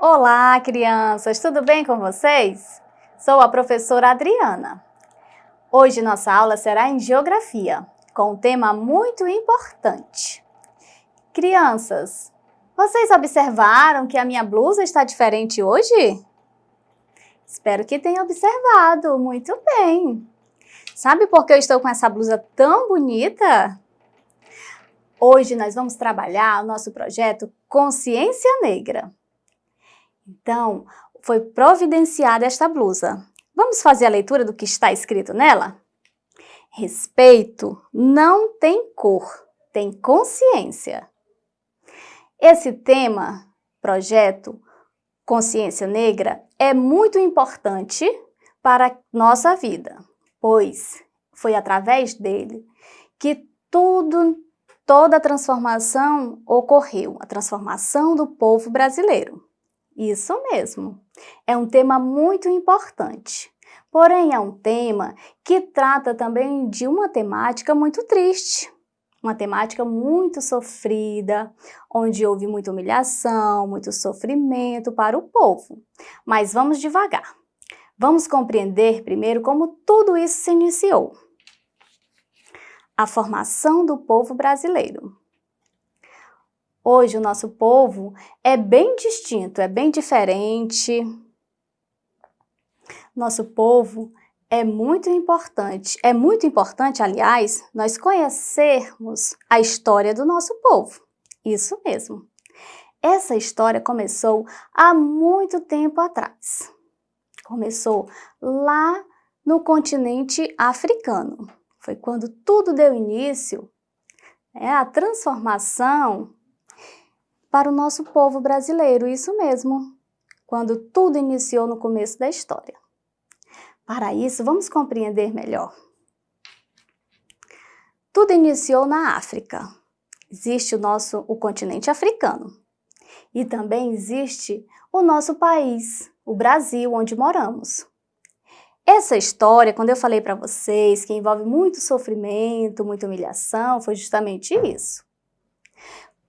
Olá, crianças! Tudo bem com vocês? Sou a professora Adriana. Hoje nossa aula será em Geografia, com um tema muito importante. Crianças, vocês observaram que a minha blusa está diferente hoje? Espero que tenham observado. Muito bem! Sabe por que eu estou com essa blusa tão bonita? Hoje nós vamos trabalhar o nosso projeto Consciência Negra. Então, foi providenciada esta blusa. Vamos fazer a leitura do que está escrito nela? Respeito não tem cor, tem consciência. Esse tema, projeto Consciência Negra, é muito importante para a nossa vida, pois foi através dele que toda a transformação ocorreu, a transformação do povo brasileiro. Isso mesmo, é um tema muito importante, porém é um tema que trata também de uma temática muito triste, uma temática muito sofrida, onde houve muita humilhação, muito sofrimento para o povo. Mas vamos devagar, vamos compreender primeiro como tudo isso se iniciou. A formação do povo brasileiro. Hoje o nosso povo é bem distinto, é bem diferente. Nosso povo é muito importante, aliás, nós conhecermos a história do nosso povo. Isso mesmo. Essa história começou há muito tempo atrás. Começou lá no continente africano. Foi quando tudo deu início, a transformação para o nosso povo brasileiro, isso mesmo, quando tudo iniciou no começo da história. Para isso, vamos compreender melhor. Tudo iniciou na África. Existe o continente africano. E também existe o nosso país, o Brasil, onde moramos. Essa história, quando eu falei para vocês que envolve muito sofrimento, muita humilhação, foi justamente isso.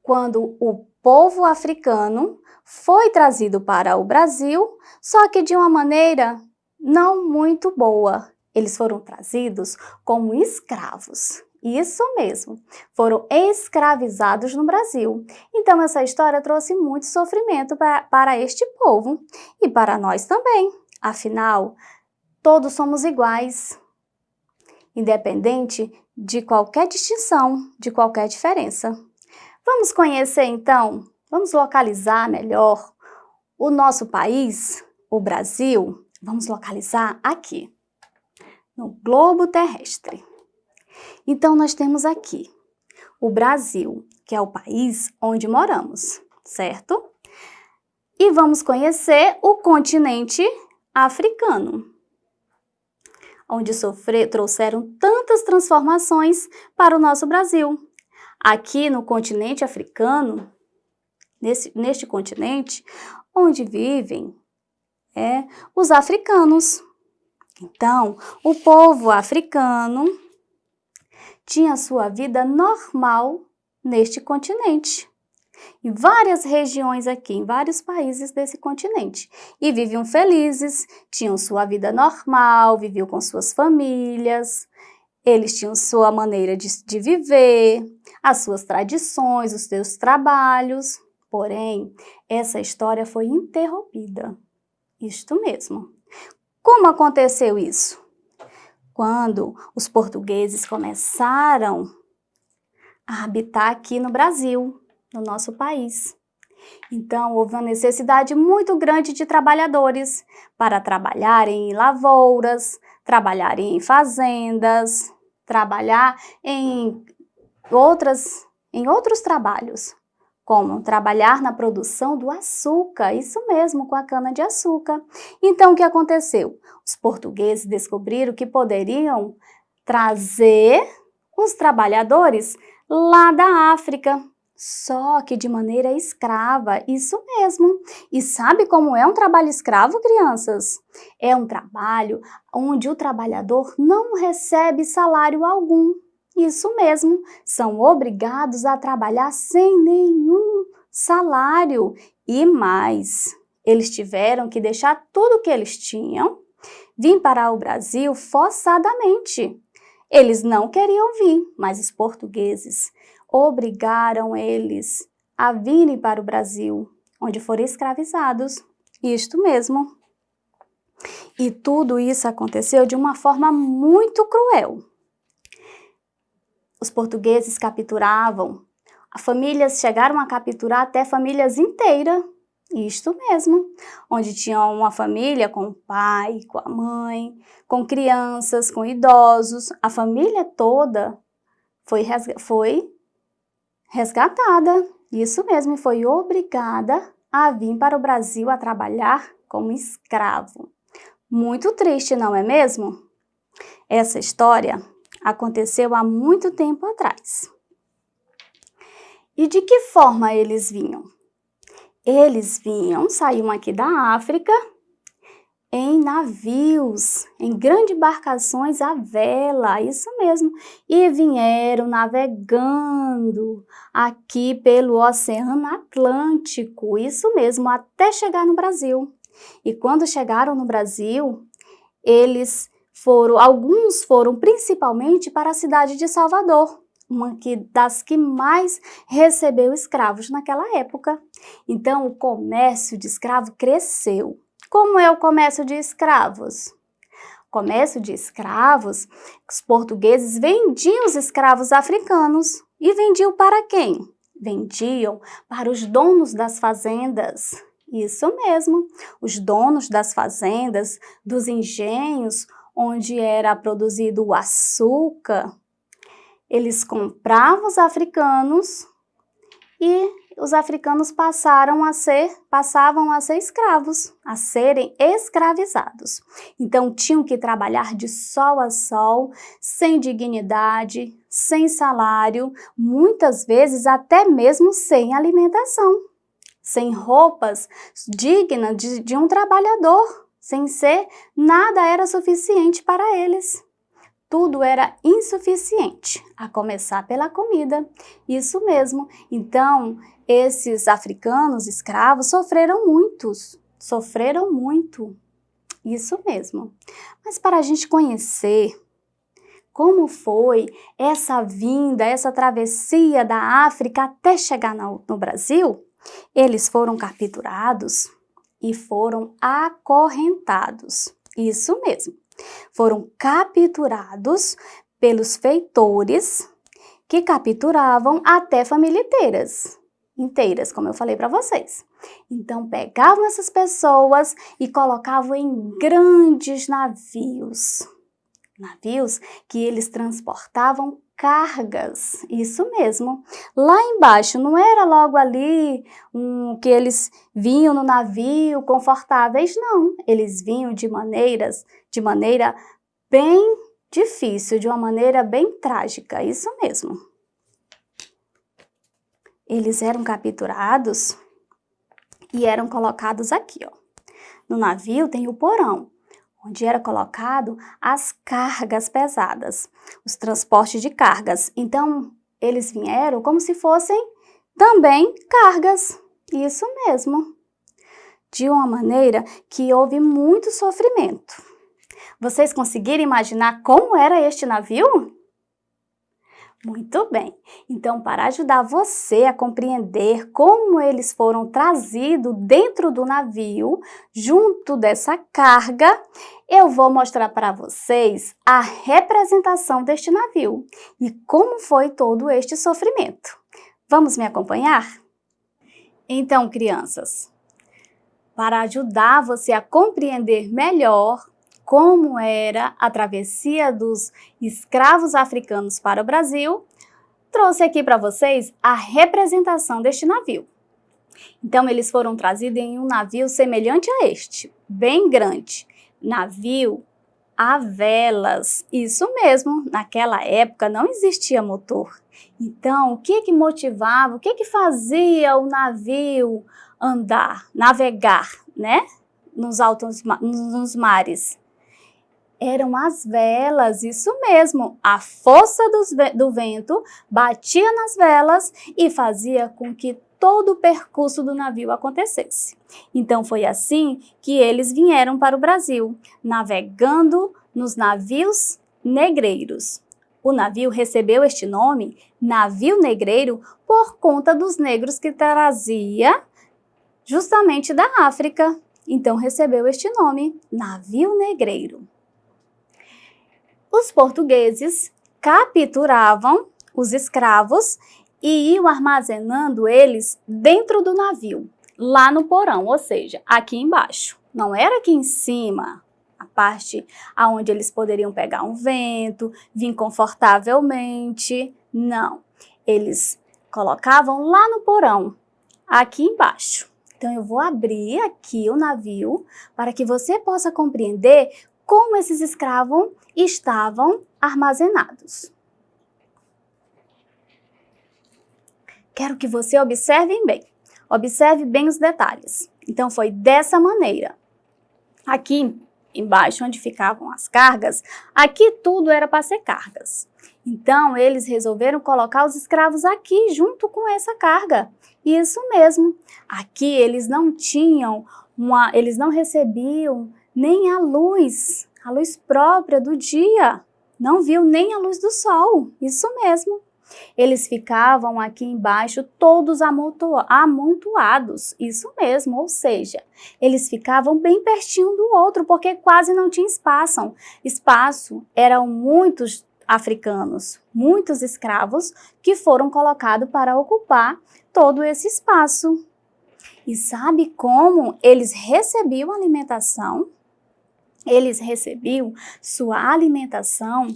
Quando o povo africano foi trazido para o Brasil, só que de uma maneira não muito boa. Eles foram trazidos como escravos. Isso mesmo, foram escravizados no Brasil. Então essa história trouxe muito sofrimento para este povo e para nós também. Afinal, todos somos iguais, independente de qualquer distinção, de qualquer diferença. Vamos conhecer então, vamos localizar melhor o nosso país, o Brasil. Vamos localizar aqui, no globo terrestre. Então nós temos aqui o Brasil, que é o país onde moramos, certo? E vamos conhecer o continente africano, onde trouxeram tantas transformações para o nosso Brasil. Aqui no continente africano, neste continente, onde vivem os africanos. Então, o povo africano tinha sua vida normal neste continente. Em várias regiões aqui, em vários países desse continente. E viviam felizes, tinham sua vida normal, viviam com suas famílias. Eles tinham sua maneira de viver, as suas tradições, os seus trabalhos. Porém, essa história foi interrompida. Isto mesmo. Como aconteceu isso? Quando os portugueses começaram a habitar aqui no Brasil, no nosso país. Então, houve uma necessidade muito grande de trabalhadores para trabalharem em lavouras, trabalharem em fazendas, trabalhar em outros trabalhos, como trabalhar na produção do açúcar, isso mesmo, com a cana-de-açúcar. Então, o que aconteceu? Os portugueses descobriram que poderiam trazer os trabalhadores lá da África, só que de maneira escrava, isso mesmo. E sabe como é um trabalho escravo, crianças? É um trabalho onde o trabalhador não recebe salário algum. Isso mesmo, são obrigados a trabalhar sem nenhum salário. E mais, Eles tiveram que deixar tudo o que eles tinham, vir para o Brasil forçadamente. Eles não queriam vir, mas os portugueses obrigaram eles a virem para o Brasil, onde foram escravizados. Isto mesmo. E tudo isso aconteceu de uma forma muito cruel. Os portugueses capturavam, as famílias chegaram a capturar até famílias inteiras. Isto mesmo, onde tinha uma família com o pai, com a mãe, com crianças, com idosos, a família toda foi resgatada. Isso mesmo, e foi obrigada a vir para o Brasil a trabalhar como escravo. Muito triste, não é mesmo? Essa história aconteceu há muito tempo atrás. E de que forma eles vinham? Eles saíam aqui da África em navios, em grandes embarcações à vela, isso mesmo. E vieram navegando aqui pelo Oceano Atlântico, isso mesmo, até chegar no Brasil. E quando chegaram no Brasil, alguns foram principalmente para a cidade de Salvador, uma das que mais recebeu escravos naquela época. Então, o comércio de escravo cresceu. Como é o comércio de escravos? O comércio de escravos, os portugueses vendiam os escravos africanos. E vendiam para quem? Vendiam para os donos das fazendas. Isso mesmo, os donos das fazendas, dos engenhos, onde era produzido o açúcar. Eles compravam os africanos e os africanos passavam a ser escravos, a serem escravizados. Então, tinham que trabalhar de sol a sol, sem dignidade, sem salário, muitas vezes até mesmo sem alimentação, sem roupas dignas de um trabalhador, sem ser, nada era suficiente para eles. Tudo era insuficiente, a começar pela comida. Isso mesmo. Então, esses africanos escravos sofreram muito. Isso mesmo. Mas para a gente conhecer como foi essa vinda, essa travessia da África até chegar no Brasil, eles foram capturados e foram acorrentados. Isso mesmo. Foram capturados pelos feitores que capturavam até famílias inteiras, como eu falei para vocês. Então, pegavam essas pessoas e colocavam em grandes navios que eles transportavam cargas, isso mesmo. Lá embaixo, não era logo ali que eles vinham no navio confortáveis, não. Eles vinham de maneira bem difícil, de uma maneira bem trágica, isso mesmo. Eles eram capturados e eram colocados aqui, ó. No navio tem o porão, onde era colocado as cargas pesadas, os transportes de cargas. Então, eles vieram como se fossem também cargas, isso mesmo, de uma maneira que houve muito sofrimento. Vocês conseguiram imaginar como era este navio? Muito bem. Então, para ajudar você a compreender como eles foram trazidos dentro do navio, junto dessa carga, eu vou mostrar para vocês a representação deste navio e como foi todo este sofrimento. Vamos me acompanhar? Então, crianças, para ajudar você a compreender melhor como era a travessia dos escravos africanos para o Brasil, trouxe aqui para vocês a representação deste navio. Então, eles foram trazidos em um navio semelhante a este, bem grande, navio a velas. Isso mesmo, naquela época não existia motor. Então, o que motivava, o que fazia o navio navegar, né, nos mares? Eram as velas, isso mesmo. A força do vento batia nas velas e fazia com que todo o percurso do navio acontecesse. Então foi assim que eles vieram para o Brasil, navegando nos navios negreiros. O navio recebeu este nome, navio negreiro, por conta dos negros que trazia justamente da África. Então recebeu este nome, navio negreiro. Os portugueses capturavam os escravos e iam armazenando eles dentro do navio, lá no porão, ou seja, aqui embaixo. Não era aqui em cima, a parte onde eles poderiam pegar um vento, vir confortavelmente. Não, eles colocavam lá no porão, aqui embaixo. Então eu vou abrir aqui o navio para que você possa compreender como esses escravos estavam armazenados. Quero que você observe bem os detalhes. Então foi dessa maneira. Aqui embaixo, onde ficavam as cargas, aqui tudo era para ser cargas. Então eles resolveram colocar os escravos aqui junto com essa carga. Isso mesmo. Aqui eles não recebiam nem a luz própria do dia, não viu nem a luz do sol, isso mesmo. Eles ficavam aqui embaixo todos amontoados, isso mesmo, ou seja, eles ficavam bem pertinho do outro, porque quase não tinha espaço. Eram muitos africanos, muitos escravos que foram colocados para ocupar todo esse espaço. E sabe como eles recebiam alimentação? Eles recebiam sua alimentação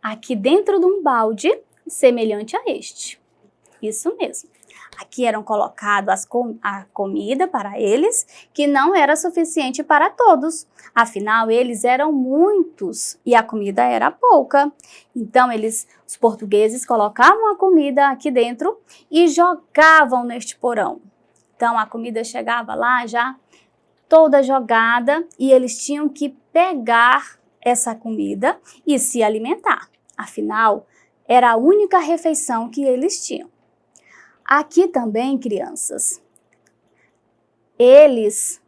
aqui dentro de um balde semelhante a este. Isso mesmo. Aqui eram colocadas a comida para eles, que não era suficiente para todos. Afinal, eles eram muitos e a comida era pouca. Então, os portugueses colocavam a comida aqui dentro e jogavam neste porão. Então, a comida chegava lá já toda jogada e eles tinham que pegar essa comida e se alimentar. Afinal, era a única refeição que eles tinham. Aqui também, crianças, eles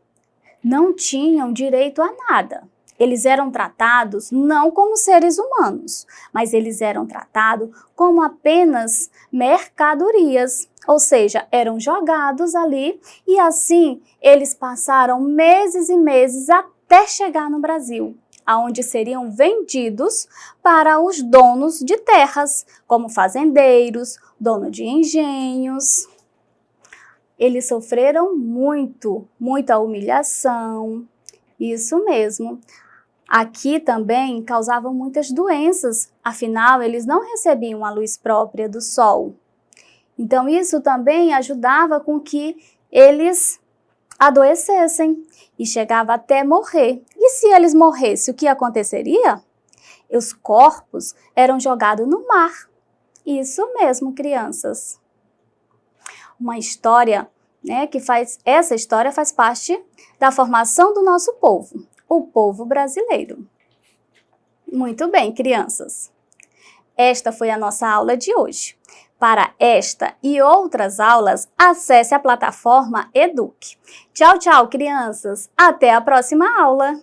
não tinham direito a nada. Eles eram tratados não como seres humanos, mas eles eram tratados como apenas mercadorias, ou seja, eram jogados ali e assim eles passaram meses e meses até chegar no Brasil, aonde seriam vendidos para os donos de terras, como fazendeiros, dono de engenhos. Eles sofreram muita humilhação, isso mesmo. Aqui também causavam muitas doenças, afinal eles não recebiam a luz própria do sol. Então isso também ajudava com que eles adoecessem e chegava até morrer. E se eles morressem, o que aconteceria? Os corpos eram jogados no mar. Isso mesmo, crianças. Uma história, essa história faz parte da formação do nosso povo, o povo brasileiro. Muito bem, crianças. Esta foi a nossa aula de hoje. Para esta e outras aulas, acesse a plataforma Eduque. Tchau, tchau, crianças. Até a próxima aula.